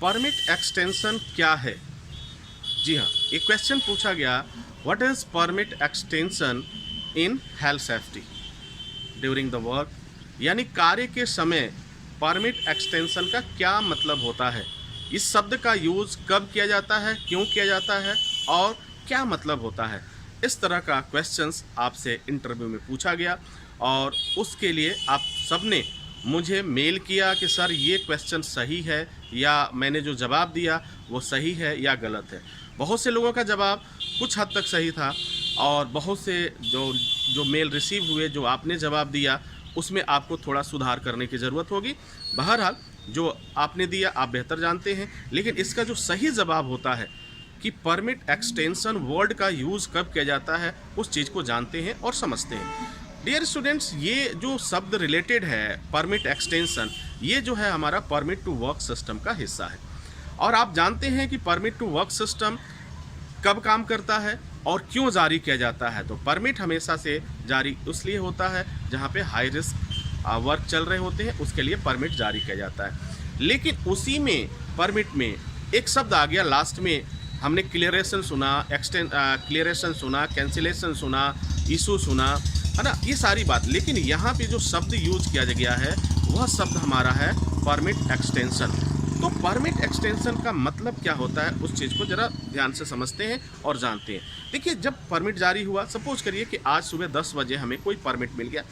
Permit extension क्या है? जी हाँ, एक क्वेश्चन पूछा गया, what is permit extension in health safety during the work, यानी कार्य के समय परमिट एक्सटेंशन का क्या मतलब होता है, इस शब्द का यूज़ कब किया जाता है, क्यों किया जाता है और क्या मतलब होता है। इस तरह का क्वेश्चंस आपसे इंटरव्यू में पूछा गया और उसके लिए आप सबने मुझे मेल किया कि सर ये क्वेश्चन सही है या मैंने जो जवाब दिया वो सही है या गलत है। बहुत से लोगों का जवाब कुछ हद तक सही था और बहुत से जो मेल रिसीव हुए, जो आपने जवाब दिया, उसमें आपको थोड़ा सुधार करने की ज़रूरत होगी। बहरहाल जो आपने दिया आप बेहतर जानते हैं, लेकिन इसका जो सही जवाब होता है कि परमिट एक्सटेंशन वर्ड का यूज़ कब किया जाता है, उस चीज़ को जानते हैं और समझते हैं। डियर स्टूडेंट्स, ये जो शब्द रिलेटेड है परमिट एक्सटेंशन, ये जो है हमारा परमिट टू वर्क सिस्टम का हिस्सा है। और आप जानते हैं कि परमिट टू वर्क सिस्टम कब काम करता है और क्यों जारी किया जाता है। तो परमिट हमेशा से जारी इसलिए होता है जहाँ पे हाई रिस्क वर्क चल रहे होते हैं, उसके लिए परमिट जारी किया जाता है। लेकिन उसी में परमिट में एक शब्द आ गया लास्ट में, हमने क्लियरेशन सुना, क्लियरेशन सुना, कैंसिलेशन सुना, इशू सुना, है ना, ये सारी बात। लेकिन यहाँ पे जो शब्द यूज किया गया है वह शब्द हमारा है परमिट एक्सटेंशन। तो परमिट एक्सटेंशन का मतलब क्या होता है, उस चीज़ को ज़रा ध्यान से समझते हैं और जानते हैं। देखिए, जब परमिट जारी हुआ, सपोज करिए कि आज सुबह 10 बजे हमें कोई परमिट मिल गया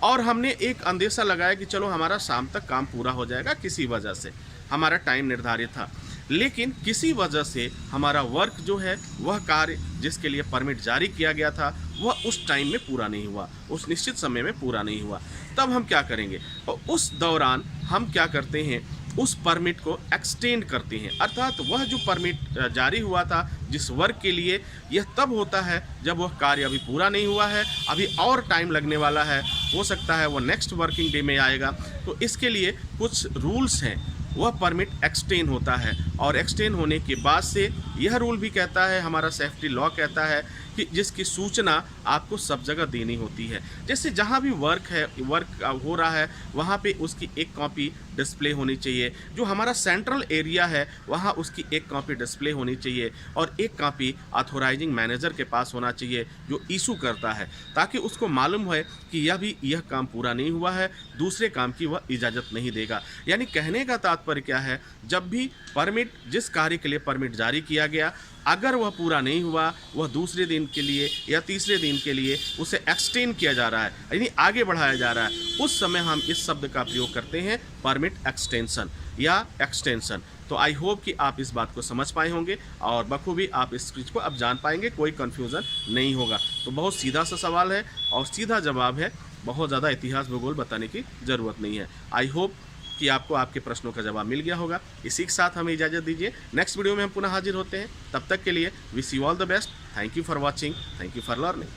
और हमने एक अंदेशा लगाया कि चलो हमारा शाम तक काम पूरा हो जाएगा, किसी वजह से हमारा टाइम निर्धारित था, लेकिन किसी वजह से हमारा वर्क जो है, वह कार्य जिसके लिए परमिट जारी किया गया था वह उस टाइम में पूरा नहीं हुआ, उस निश्चित समय में पूरा नहीं हुआ। तब हम क्या करेंगे, और उस दौरान हम क्या करते हैं, उस परमिट को एक्सटेंड करते हैं। अर्थात वह जो परमिट जारी हुआ था जिस वर्क के लिए, यह तब होता है जब वह कार्य अभी पूरा नहीं हुआ है, अभी और टाइम लगने वाला है, हो सकता है वह नेक्स्ट वर्किंग डे में आएगा। तो इसके लिए कुछ रूल्स हैं, वह परमिट एक्सटेंड होता है और एक्सटेंड होने के बाद से यह रूल भी कहता है, हमारा सेफ्टी लॉ कहता है कि जिसकी सूचना आपको सब जगह देनी होती है। जैसे जहाँ भी वर्क हो रहा है वहाँ पे उसकी एक कॉपी डिस्प्ले होनी चाहिए, जो हमारा सेंट्रल एरिया है वहाँ उसकी एक कॉपी डिस्प्ले होनी चाहिए और एक कॉपी ऑथोराइजिंग मैनेजर के पास होना चाहिए जो इशू करता है, ताकि उसको मालूम है कि यह काम पूरा नहीं हुआ है, दूसरे काम की वह इजाज़त नहीं देगा। यानी कहने का तात्पर्य क्या है, जब भी परमिट, जिस कार्य के लिए परमिट जारी किया गया, अगर वह पूरा नहीं हुआ, वह दूसरे दिन के लिए या तीसरे दिन के लिए उसे एक्सटेंड किया जा रहा है, यानी आगे बढ़ाया जा रहा है, उस समय हम इस शब्द का प्रयोग करते हैं परमिट एक्सटेंशन या एक्सटेंशन। तो आई होप कि आप इस बात को समझ पाए होंगे और बखूबी आप इस चीज़ को अब जान पाएंगे, कोई कन्फ्यूज़न नहीं होगा। तो बहुत सीधा सा सवाल है और सीधा जवाब है, बहुत ज़्यादा इतिहास भूगोल बताने की ज़रूरत नहीं है। आई होप कि आपको आपके प्रश्नों का जवाब मिल गया होगा। इसी के साथ हमें इजाज़त दीजिए, नेक्स्ट वीडियो में हम पुनः हाजिर होते हैं। तब तक के लिए wish you all the best. Thank you for watching, thank you for learning.